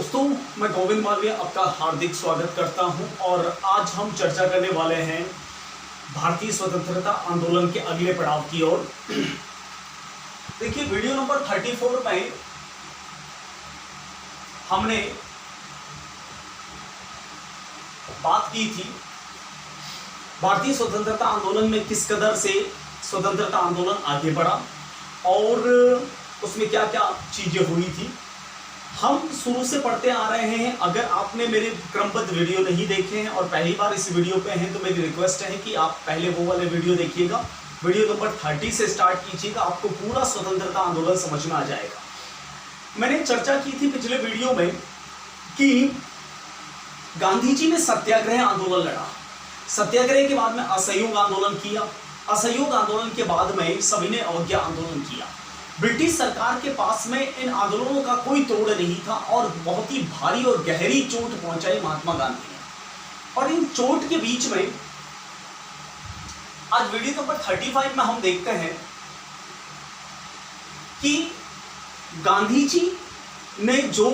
दोस्तों, मैं गोविंद मालवीय आपका हार्दिक स्वागत करता हूं और आज हम चर्चा करने वाले हैं भारतीय स्वतंत्रता आंदोलन के अगले पड़ाव की ओर। देखिए, वीडियो नंबर 34 में हमने बात की थी भारतीय स्वतंत्रता आंदोलन में किस कदर से स्वतंत्रता आंदोलन आगे बढ़ा और उसमें क्या क्या चीजें हुई थी। हम शुरू से पढ़ते आ रहे हैं। अगर आपने मेरे क्रमबद्ध वीडियो नहीं देखे हैं और पहली बार इस वीडियो पे हैं तो मेरी रिक्वेस्ट है कि आप पहले वो वाले वीडियो देखिएगा। वीडियो नंबर 30 से स्टार्ट कीजिएगा, आपको पूरा स्वतंत्रता आंदोलन समझ में आ जाएगा। मैंने चर्चा की थी पिछले वीडियो में कि गांधी जी ने सत्याग्रह आंदोलन लड़ा। सत्याग्रह के बाद में असहयोग आंदोलन किया। असहयोग आंदोलन के बाद में सभी ने अवज्ञा आंदोलन किया। ब्रिटिश सरकार के पास में इन आंदोलनों का कोई तोड़ नहीं था और बहुत ही भारी और गहरी चोट पहुंचाई महात्मा गांधी ने। और इन चोट के बीच में आज वीडियो नंबर 35 में हम देखते हैं कि गांधी जी ने जो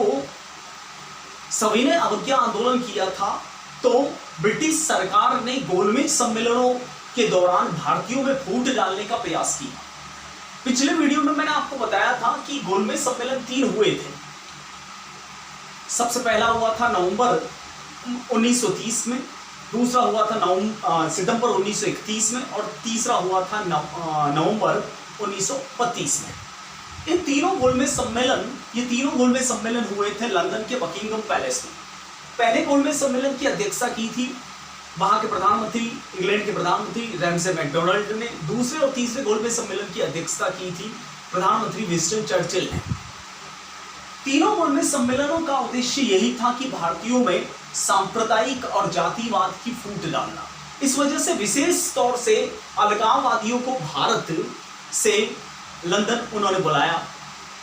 सभी ने अवज्ञा आंदोलन किया था, तो ब्रिटिश सरकार ने गोलमेज सम्मेलनों के दौरान भारतीयों में फूट डालने का प्रयास किया। पिछले वीडियो में मैंने आपको बताया था कि गोलमेज सम्मेलन 3 हुए थे। सबसे पहला हुआ था नवंबर 1930 में, दूसरा हुआ था सितंबर 1931 में और तीसरा हुआ था नवंबर 1932 में। ये तीनों गोलमेज सम्मेलन हुए थे लंदन के बकिंगम पैलेस में। पहले गोलमेज सम्मेलन की अध्यक्षता की थी वहां के प्रधानमंत्री, इंग्लैंड के प्रधानमंत्री रैमसे मैकडोनाल्ड ने। दूसरे और तीसरे गोलमेज सम्मेलन की अध्यक्षता की थी प्रधानमंत्री विंस्टन चर्चिल ने। तीनों गोलमेज सम्मेलनों का उद्देश्य यही था कि भारतीयों में सांप्रदायिक और जातिवाद की फूट डालना। इस वजह से विशेष तौर से अलगाववादियों को भारत से लंदन उन्होंने बुलाया।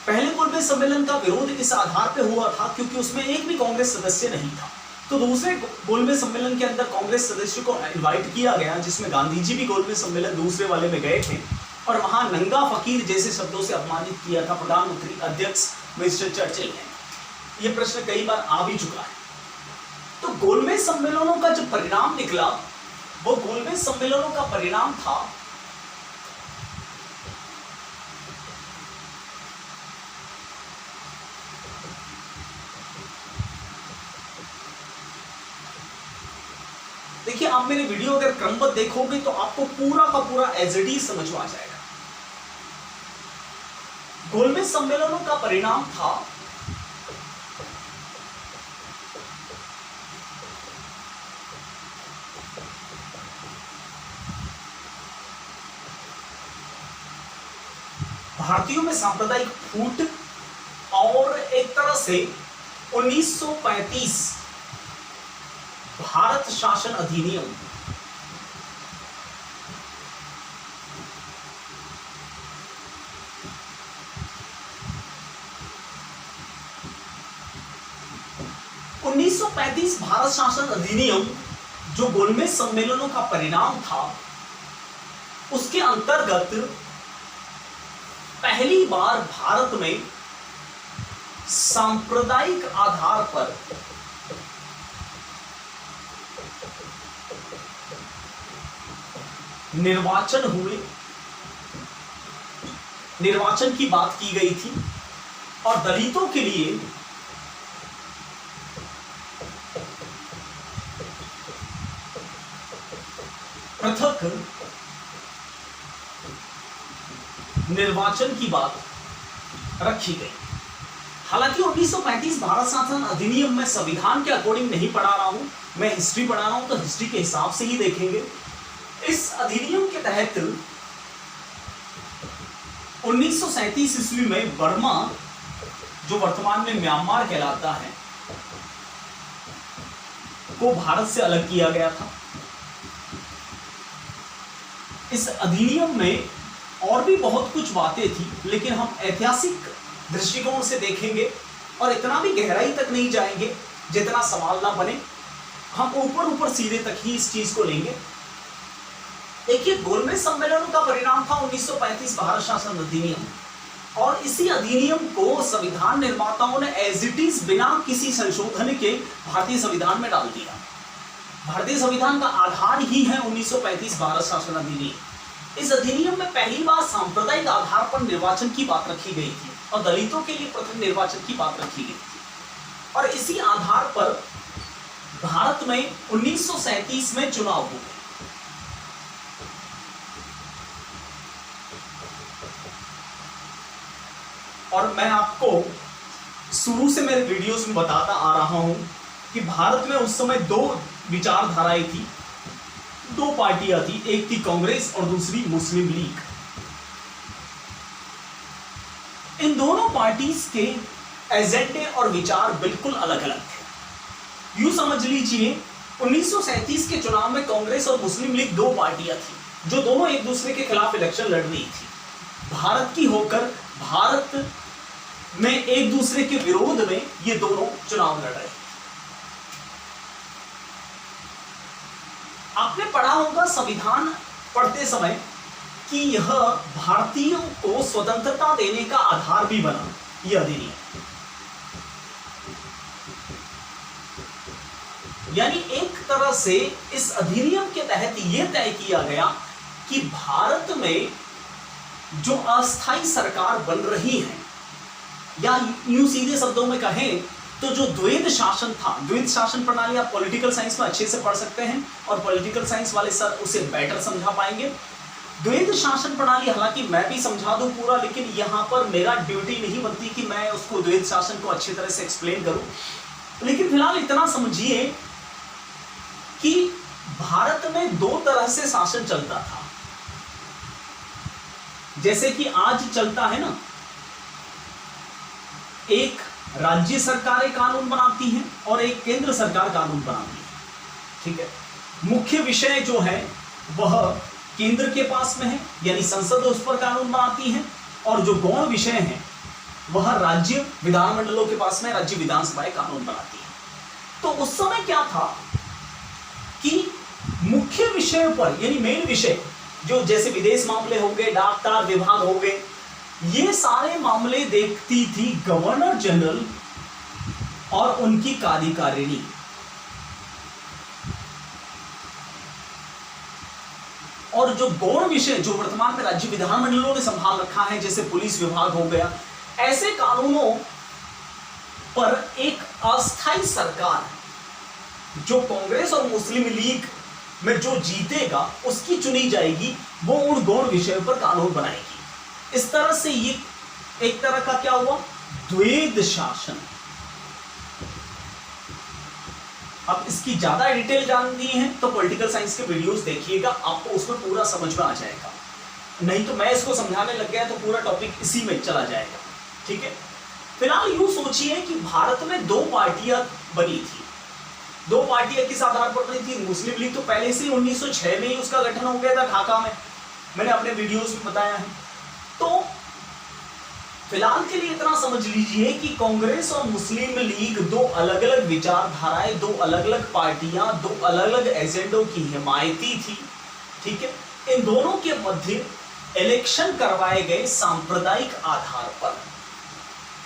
पहले गोलमेज सम्मेलन का विरोध इस आधार पर हुआ था क्योंकि उसमें एक भी कांग्रेस सदस्य नहीं था। तो दूसरे गोलमेज सम्मेलन के अंदर कांग्रेस सदस्यों को इनवाइट किया गया, जिसमें गांधी जी भी गोलमेज सम्मेलन दूसरे वाले में गए थे और वहां नंगा फकीर जैसे शब्दों से अपमानित किया था प्रधानमंत्री अध्यक्ष मिस्टर चर्चिल ने। यह प्रश्न कई बार आ भी चुका है। तो गोलमेज सम्मेलनों का जो परिणाम निकला, वो गोलमेज सम्मेलनों का परिणाम था देखिए, आप मेरे वीडियो अगर क्रमबद्ध देखोगे तो आपको पूरा का पूरा एज इट इज समझ में आ जाएगा। गोलमेज सम्मेलनों का परिणाम था भारतीयों में सांप्रदायिक फूट और एक तरह से 1935 भारत शासन अधिनियम। भारत शासन अधिनियम जो गोलमेज सम्मेलनों का परिणाम था, उसके अंतर्गत पहली बार भारत में सांप्रदायिक आधार पर निर्वाचन हुए, निर्वाचन की बात की गई थी और दलितों के लिए पृथक निर्वाचन की बात रखी गई। हालांकि 1935 भारत शासन अधिनियम में संविधान के अकॉर्डिंग नहीं पढ़ा रहा हूं, मैं हिस्ट्री पढ़ा रहा हूं, तो हिस्ट्री के हिसाब से ही देखेंगे। इस अधिनियम के तहत 1937 ईस्वी में बर्मा, जो वर्तमान में म्यांमार कहलाता है, को भारत से अलग किया गया था। इस अधिनियम में और भी बहुत कुछ बातें थी, लेकिन हम ऐतिहासिक दृष्टिकोण से देखेंगे और इतना भी गहराई तक नहीं जाएंगे जितना सवाल ना बने। हम ऊपर ऊपर सीधे तक ही इस चीज को लेंगे। देखिए, गोलमेज सम्मेलनों का परिणाम था 1935 भारत शासन अधिनियम। और इसी अधिनियम को संविधान निर्माताओं ने एज इट इज बिना किसी संशोधन के भारतीय संविधान में डाल दिया। भारतीय संविधान का आधार ही है 1935 भारत शासन अधिनियम। इस अधिनियम में पहली बार सांप्रदायिक आधार पर निर्वाचन की बात रखी गई थी और दलितों के लिए प्रथम निर्वाचन की बात रखी गई थी, और इसी आधार पर भारत में 1937 में चुनाव हुए। और मैं आपको शुरू से मेरे वीडियोस में बताता आ रहा हूं कि भारत में उस समय दो विचारधाराएं थी, दो पार्टियां थी, एक थी कांग्रेस और दूसरी मुस्लिम लीग। इन दोनों पार्टीज के एजेंडे और विचार बिल्कुल अलग अलग थे। यूं समझ लीजिए 1937 के चुनाव में कांग्रेस और मुस्लिम लीग दो पार्टियां थी जो दोनों एक दूसरे के खिलाफ इलेक्शन लड़ रही थी। भारत की होकर भारत में एक दूसरे के विरोध में ये दोनों चुनाव लड़ रहे थे। आपने पढ़ा होगा संविधान पढ़ते समय कि यह भारतीयों को स्वतंत्रता देने का आधार भी बना, यह अधिनियम। यानी एक तरह से इस अधिनियम के तहत यह तय किया गया कि भारत में जो अस्थायी सरकार बन रही है, या यूं सीधे शब्दों में कहें तो जो द्वैध शासन था, द्वैध शासन प्रणाली आप पॉलिटिकल साइंस में अच्छे से पढ़ सकते हैं और पॉलिटिकल साइंस वाले सर उसे बेटर समझा पाएंगे। द्वैध शासन प्रणाली हालांकि मैं भी समझा दूं पूरा, लेकिन यहां पर मेरा ड्यूटी नहीं बनती कि मैं उसको द्वैध शासन को अच्छी तरह से एक्सप्लेन करूं। लेकिन फिलहाल इतना समझिए कि भारत में दो तरह से शासन चलता था। जैसे कि आज चलता है ना, एक राज्य सरकारें कानून बनाती हैं और एक केंद्र सरकार कानून बनाती है, ठीक है। मुख्य विषय जो है वह केंद्र के पास में है, यानी संसद उस पर कानून बनाती है, और जो गौण विषय हैं वह राज्य विधानमंडलों के पास में, राज्य विधानसभाएं कानून बनाती है। तो उस समय क्या था कि मुख्य विषय पर, यानी मेन विषय जो जैसे विदेश मामले हो गए, डाक तार विभाग हो गए, ये सारे मामले देखती थी गवर्नर जनरल और उनकी कार्यकारिणी। और जो गौण विषय जो वर्तमान में राज्य विधानमंडलों ने संभाल रखा है, जैसे पुलिस विभाग हो गया, ऐसे कानूनों पर एक अस्थायी सरकार जो कांग्रेस और मुस्लिम लीग में जो जीतेगा उसकी चुनी जाएगी, वो उन गौण विषयों पर कानून बनाएगी। इस तरह से ये एक तरह का क्या हुआ, द्वैध शासन। अब इसकी ज्यादा डिटेल जाननी है तो पॉलिटिकल साइंस के वीडियोस देखिएगा, आपको उसमें पूरा समझ में आ जाएगा। नहीं तो मैं इसको समझाने लग गया तो पूरा टॉपिक इसी में चला जाएगा, ठीक है। फिलहाल यूं सोचिए कि भारत में दो पार्टियां बनी थी। दो पार्टियां किस आधार पर बनी थी? मुस्लिम लीग तो पहले से 1906 में ही उसका गठन हो गया था ढाका में, मैंने अपने वीडियोस में बताया है। तो फिलहाल के लिए इतना समझ लीजिए कि कांग्रेस और मुस्लिम लीग दो अलग अलग विचारधाराएं, दो अलग अलग पार्टियां, दो अलग अलग एजेंडों की हिमायती थी, ठीक है। इन दोनों के मध्य इलेक्शन करवाए गए सांप्रदायिक आधार पर,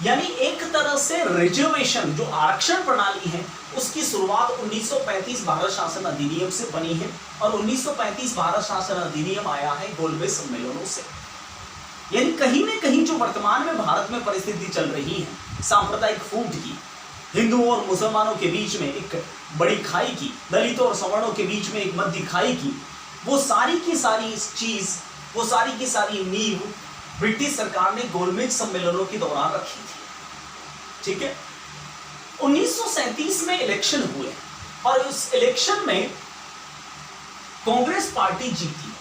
यानी एक तरह से रिजर्वेशन जो आरक्षण प्रणाली है उसकी शुरुआत 1935 भारत शासन अधिनियम से बनी है, और 1935 भारत शासन अधिनियम आया है गोलमेज सम्मेलनों से। यानी कहीं न कहीं जो वर्तमान में भारत में परिस्थिति चल रही है सांप्रदायिक फूट की, हिंदुओं और मुसलमानों के बीच में एक बड़ी खाई की, दलितों और सवर्णों के बीच में एक मध्य खाई की, वो सारी की सारी चीज, वो सारी की सारी नींव ब्रिटिश सरकार ने गोलमेज सम्मेलनों के दौरान रखी थी, ठीक है। 1937 में इलेक्शन हुए और उस इलेक्शन में कांग्रेस पार्टी जीती।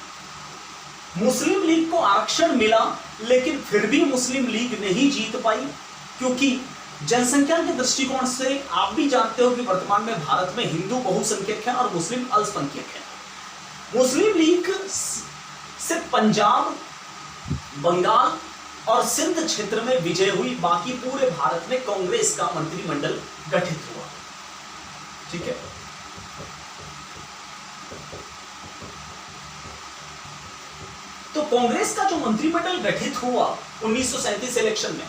मुस्लिम लीग को आरक्षण मिला, लेकिन फिर भी मुस्लिम लीग नहीं जीत पाई, क्योंकि जनसंख्या के दृष्टिकोण से आप भी जानते हो कि वर्तमान में भारत में हिंदू बहुसंख्यक है और मुस्लिम अल्पसंख्यक है। मुस्लिम लीग से पंजाब, बंगाल और सिंध क्षेत्र में विजय हुई, बाकी पूरे भारत में कांग्रेस का मंत्रिमंडल गठित हुआ, ठीक है। तो कांग्रेस का जो मंत्रिमंडल गठित हुआ 1937 इलेक्शन में,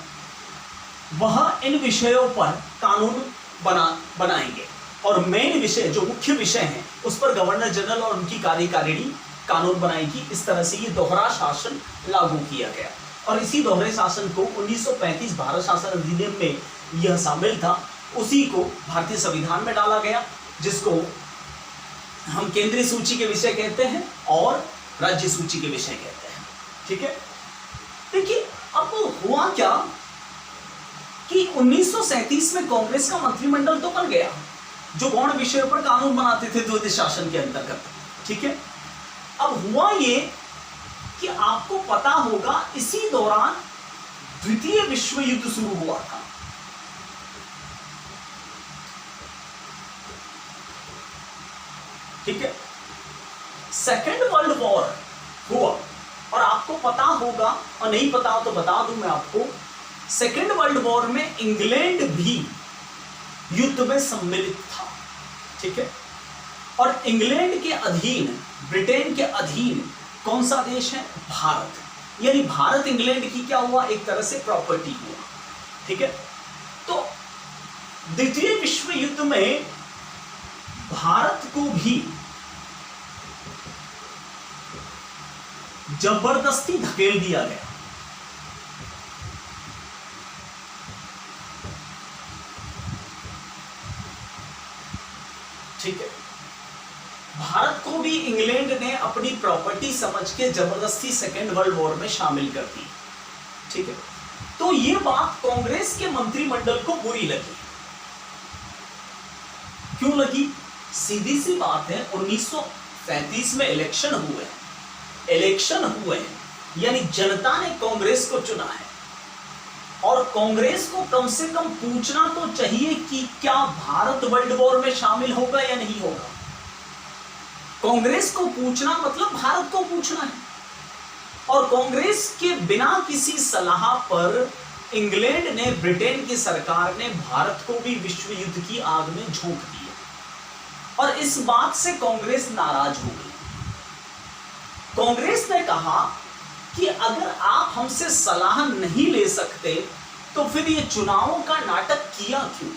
वह इन विषयों पर कानून बनाएंगे और मेन विषय जो मुख्य विषय हैं उस पर गवर्नर जनरल और उनकी कार्यकारिणी कानून बनाएगी। इस तरह से ये दोहरा शासन लागू किया गया और इसी दोहरे शासन को 1935 भारत शासन अधिनियम में यह शामिल था, उसी को भारतीय संविधान में डाला गया, जिसको हम केंद्रीय सूची के विषय कहते हैं और राज्य सूची के विषय कहते हैं। ठीक है, देखिए अब हुआ क्या कि 1937 में कांग्रेस का मंत्रिमंडल तो बन गया जो गौण विषयों पर कानून बनाते थे द्वैध शासन के अंतर्गत। ठीक है, अब हुआ ये कि आपको पता होगा इसी दौरान द्वितीय विश्व युद्ध शुरू हुआ था। ठीक है, सेकेंड वर्ल्ड वॉर हुआ और आपको पता होगा, और नहीं पता हो तो बता दूं मैं आपको, सेकेंड वर्ल्ड वॉर में इंग्लैंड भी युद्ध में सम्मिलित था। ठीक है, और इंग्लैंड के अधीन, ब्रिटेन के अधीन कौन सा देश है? भारत। यानी भारत इंग्लैंड की क्या हुआ? एक तरह से प्रॉपर्टी हुआ। ठीक है, तो द्वितीय विश्व युद्ध में भारत को भी जबरदस्ती धकेल दिया गया। ठीक है, भारत को भी इंग्लैंड ने अपनी प्रॉपर्टी समझ के जबरदस्ती सेकेंड वर्ल्ड वॉर में शामिल कर दी। ठीक है, तो ये बात कांग्रेस के मंत्रिमंडल को बुरी लगी। क्यों लगी? सीधी सी बात है, 1937 में इलेक्शन हुए हैं, यानी जनता ने कांग्रेस को चुना है और कांग्रेस को कम से कम पूछना तो चाहिए कि क्या भारत वर्ल्ड वॉर में शामिल होगा या नहीं होगा। कांग्रेस को पूछना मतलब भारत को पूछना है, और कांग्रेस के बिना किसी सलाह पर इंग्लैंड ने, ब्रिटेन की सरकार ने भारत को भी विश्व युद्ध की आग में झोंक दिया और इस बात से कांग्रेस नाराज हो गई। कांग्रेस ने कहा कि अगर आप हमसे सलाह नहीं ले सकते तो फिर ये चुनावों का नाटक किया क्यों?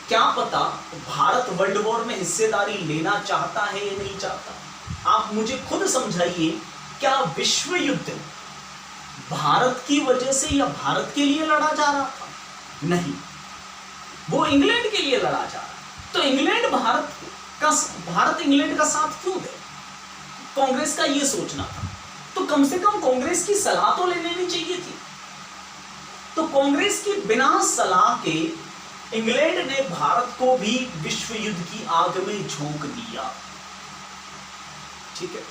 क्या पता भारत वर्ल्ड वॉर में हिस्सेदारी लेना चाहता है या नहीं चाहता। आप मुझे खुद समझाइए, क्या विश्व युद्ध भारत की वजह से या भारत के लिए लड़ा जा रहा था? नहीं, वो इंग्लैंड के लिए लड़ा जा रहा। तो भारत इंग्लैंड का साथ क्यों दे? कांग्रेस का ये सोचना था। तो कम से कम कांग्रेस की सलाह तो ले लेनी चाहिए थी। तो कांग्रेस की बिना सलाह के इंग्लैंड ने भारत को भी विश्व युद्ध की आग में झोंक दिया। ठीक है,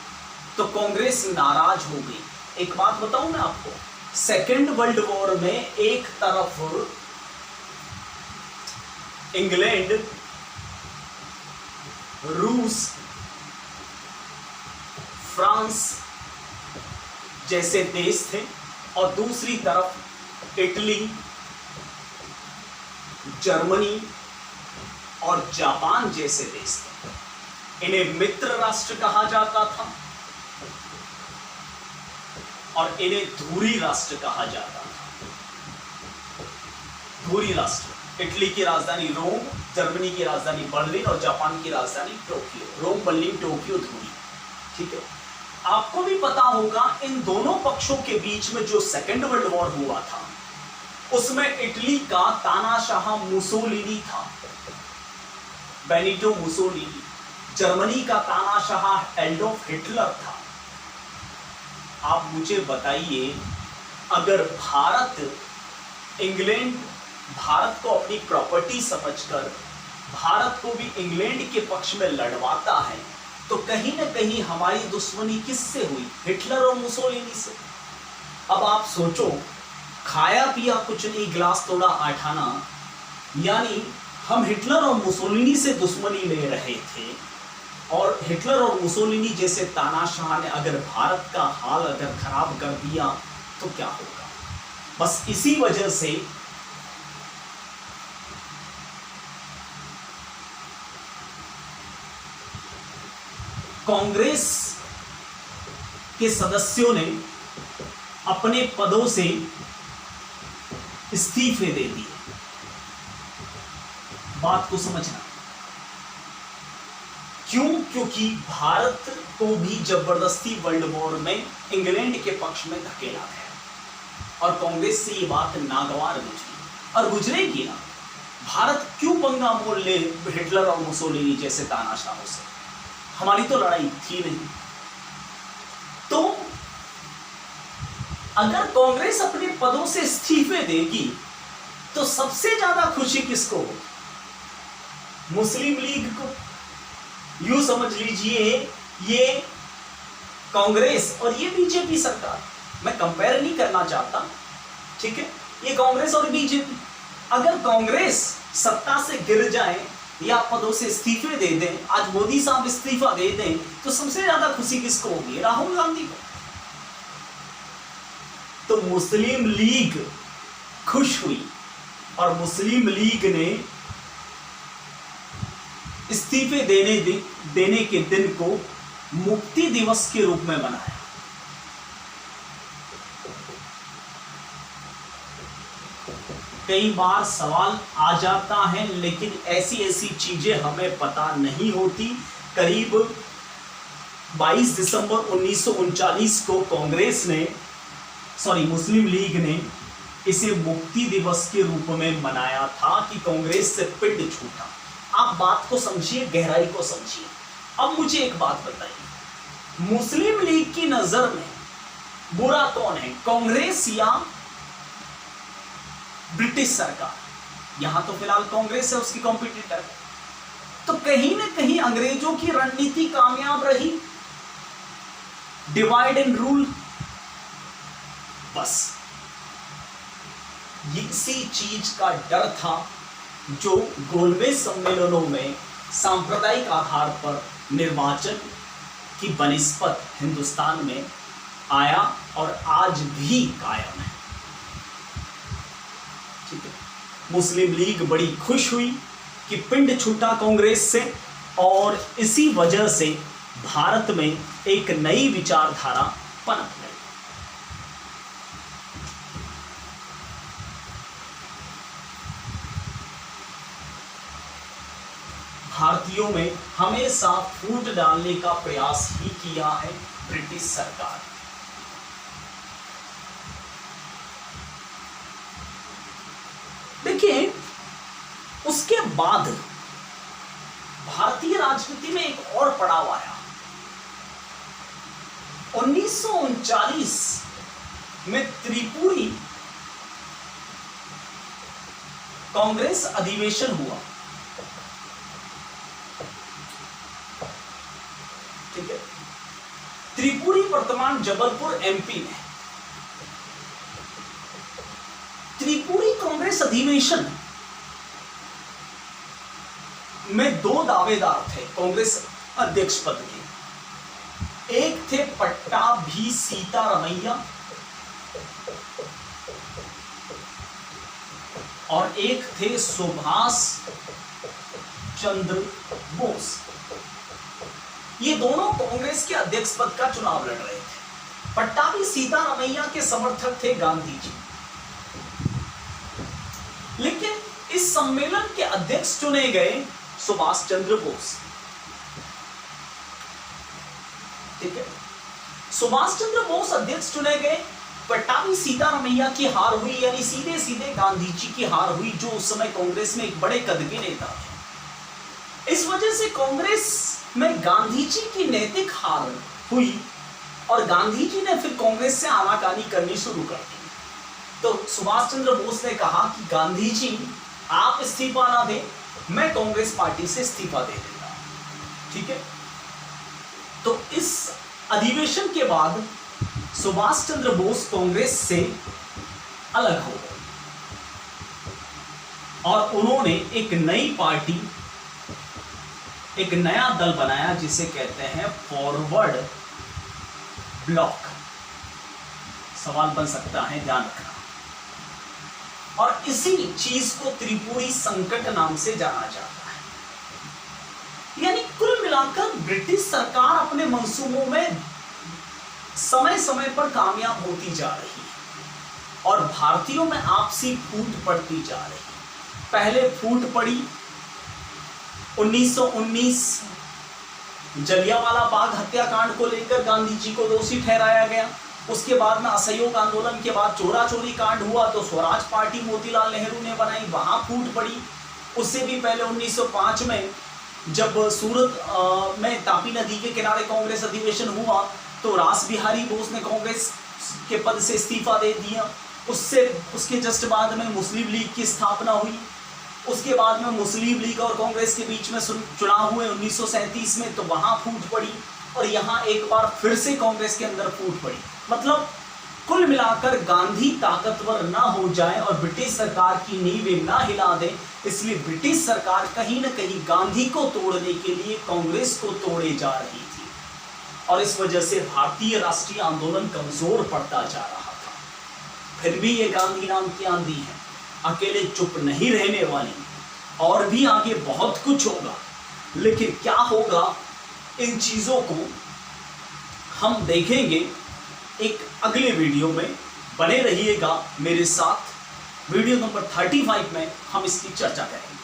तो कांग्रेस नाराज हो गई। एक बात बताऊं मैं आपको, सेकेंड वर्ल्ड वॉर में एक तरफ इंग्लैंड, रूस, फ्रांस जैसे देश थे और दूसरी तरफ इटली, जर्मनी और जापान जैसे देश थे। इन्हें मित्र राष्ट्र कहा जाता था और इन्हें धुरी राष्ट्र कहा जाता था। धुरी राष्ट्र, इटली की राजधानी रोम, जर्मनी की राजधानी बर्लिन और जापान की राजधानी टोक्यो। रोम, बर्लिन, टोक्यो, धुरी। ठीक है, आपको भी पता होगा इन दोनों पक्षों के बीच में जो सेकेंड वर्ल्ड वॉर हुआ था उसमें इटली का तानाशाह मुसोलिनी था, बेनिटो मुसोलिनी। जर्मनी का तानाशाह एडोल्फ हिटलर था। आप मुझे बताइए, अगर भारत को अपनी प्रॉपर्टी समझकर भारत को भी इंग्लैंड के पक्ष में लड़वाता है तो कहीं ना कहीं हमारी दुश्मनी किससे हुई? हिटलर और मुसोलिनी से। अब आप सोचो, खाया पिया कुछ नहीं, गिलास तोड़ा आठाना, यानी हम हिटलर और मुसोलिनी से दुश्मनी ले रहे थे और हिटलर और मुसोलिनी जैसे तानाशाह ने अगर भारत का हाल अगर खराब कर दिया तो क्या होगा? बस इसी वजह से कांग्रेस के सदस्यों ने अपने पदों से इस्तीफे दे दिए। बात को समझना क्यों? क्योंकि भारत को भी जबरदस्ती वर्ल्ड वॉर में इंग्लैंड के पक्ष में धकेला गया और कांग्रेस से ये बात नागवार गुजरी और गुजरेगी ना। भारत क्यों पंगा मोल ले हिटलर और मुसोलिनी जैसे तानाशाहों से? हमारी तो लड़ाई थी नहीं। तो अगर कांग्रेस अपने पदों से इस्तीफे देगी तो सबसे ज्यादा खुशी किसको होगी? मुस्लिम लीग को। यूं समझ लीजिए ये कांग्रेस और ये बीजेपी सरकार, मैं कंपेयर नहीं करना चाहता, ठीक है, ये कांग्रेस और बीजेपी, अगर कांग्रेस सत्ता से गिर जाए या पदों से इस्तीफे दे दें, आज मोदी साहब इस्तीफा दे दें, तो सबसे ज्यादा खुशी किसको होगी? राहुल गांधी को। तो मुस्लिम लीग खुश हुई और मुस्लिम लीग ने इस्तीफे देने के दिन को मुक्ति दिवस के रूप में मनाया। कई बार सवाल आ जाता है, लेकिन ऐसी ऐसी चीजें हमें पता नहीं होती। करीब 22 दिसंबर 1939 को मुस्लिम लीग ने इसे मुक्ति दिवस के रूप में मनाया था कि कांग्रेस से पिंड छूटा। आप बात को समझिए, गहराई को समझिए। अब मुझे एक बात बताइए, मुस्लिम लीग की नजर में बुरा कौन है, कांग्रेस या ब्रिटिश सरकार? यहां तो फिलहाल कांग्रेस है उसकी कॉम्पिटिटर। तो कहीं ना कहीं अंग्रेजों की रणनीति कामयाब रही, डिवाइड एंड रूल। बस इसी चीज का डर था जो गोलमेज सम्मेलनों में सांप्रदायिक आधार पर निर्वाचन की बनिस्पत हिंदुस्तान में आया और आज भी कायम है। ठीक है, मुस्लिम लीग बड़ी खुश हुई कि पिंड छूटा कांग्रेस से और इसी वजह से भारत में एक नई विचारधारा पनप गई। भारतीयों में हमेशा फूट डालने का प्रयास ही किया है ब्रिटिश सरकार। देखिए, उसके बाद भारतीय राजनीति में एक और पड़ाव आया। 1939 में त्रिपुरी कांग्रेस अधिवेशन हुआ। ठीक है, त्रिपुरी वर्तमान जबलपुर एमपी में त्रिपुरी कांग्रेस अधिवेशन में दो दावेदार थे कांग्रेस अध्यक्ष पद के। एक थे पट्टाभी सीतारमैया और एक थे सुभाष चंद्र बोस। ये दोनों कांग्रेस के अध्यक्ष पद का चुनाव लड़ रहे थे। पट्टाभी सीतारमैया के समर्थक थे गांधी जी, लेकिन इस सम्मेलन के अध्यक्ष चुने गए सुभाष चंद्र बोस। ठीक है, सुभाष चंद्र बोस अध्यक्ष चुने गए, पट्टाभी सीतारमैया की हार हुई, यानी सीधे सीधे गांधी जी की हार हुई, जो उस समय कांग्रेस में एक बड़े कद के नेता थे। इस वजह से कांग्रेस में गांधी जी की नैतिक हार हुई और गांधी जी ने फिर कांग्रेस से आनाकानी करनी शुरू कर दी। तो सुभाष चंद्र बोस ने कहा कि गांधी जी आप इस्तीफा ना दें, मैं कांग्रेस पार्टी से इस्तीफा दे देता। ठीक है, तो इस अधिवेशन के बाद सुभाष चंद्र बोस कांग्रेस से अलग हो गए और उन्होंने एक नई पार्टी, एक नया दल बनाया जिसे कहते हैं फॉरवर्ड ब्लॉक। सवाल बन सकता है, ध्यान रखना। और इसी चीज को त्रिपुरी संकट नाम से जाना जाता है। यानी कुल मिला मिलाकर ब्रिटिश सरकार अपने मंसूबों में समय समय पर कामयाब होती जा रही है और भारतीयों में आपसी फूट पड़ती जा रही है। पहले फूट पड़ी 1919 जलियांवाला बाग हत्याकांड को लेकर, गांधी जी को दोषी ठहराया गया। उसके बाद में असहयोग आंदोलन के बाद चोरा चोरी कांड हुआ तो स्वराज पार्टी मोतीलाल नेहरू ने बनाई, वहां फूट पड़ी। उससे भी पहले 1905 में जब सूरत में तापी नदी के किनारे कांग्रेस अधिवेशन हुआ तो रास बिहारी बोस ने कांग्रेस के पद से इस्तीफा दे दिया। उसके जस्ट बाद में मुस्लिम लीग की स्थापना हुई। उसके बाद में मुस्लिम लीग और कांग्रेस के बीच में चुनाव हुए 1937 में, तो वहां फूट पड़ी और यहाँ एक बार फिर से कांग्रेस के अंदर फूट पड़ी। मतलब कुल मिलाकर गांधी ताकतवर ना हो जाए और ब्रिटिश सरकार की नींवें ना हिला दे, इसलिए ब्रिटिश सरकार कहीं ना कहीं गांधी को तोड़ने के लिए कांग्रेस को तोड़े जा रही थी और इस वजह से भारतीय राष्ट्रीय आंदोलन कमजोर पड़ता जा रहा था। फिर भी ये गांधी नाम की आंधी है, अकेले चुप नहीं रहने वाली, और भी आगे बहुत कुछ होगा। लेकिन क्या होगा, इन चीजों को हम देखेंगे एक अगले वीडियो में। बने रहिएगा मेरे साथ। वीडियो नंबर 35 में हम इसकी चर्चा करेंगे।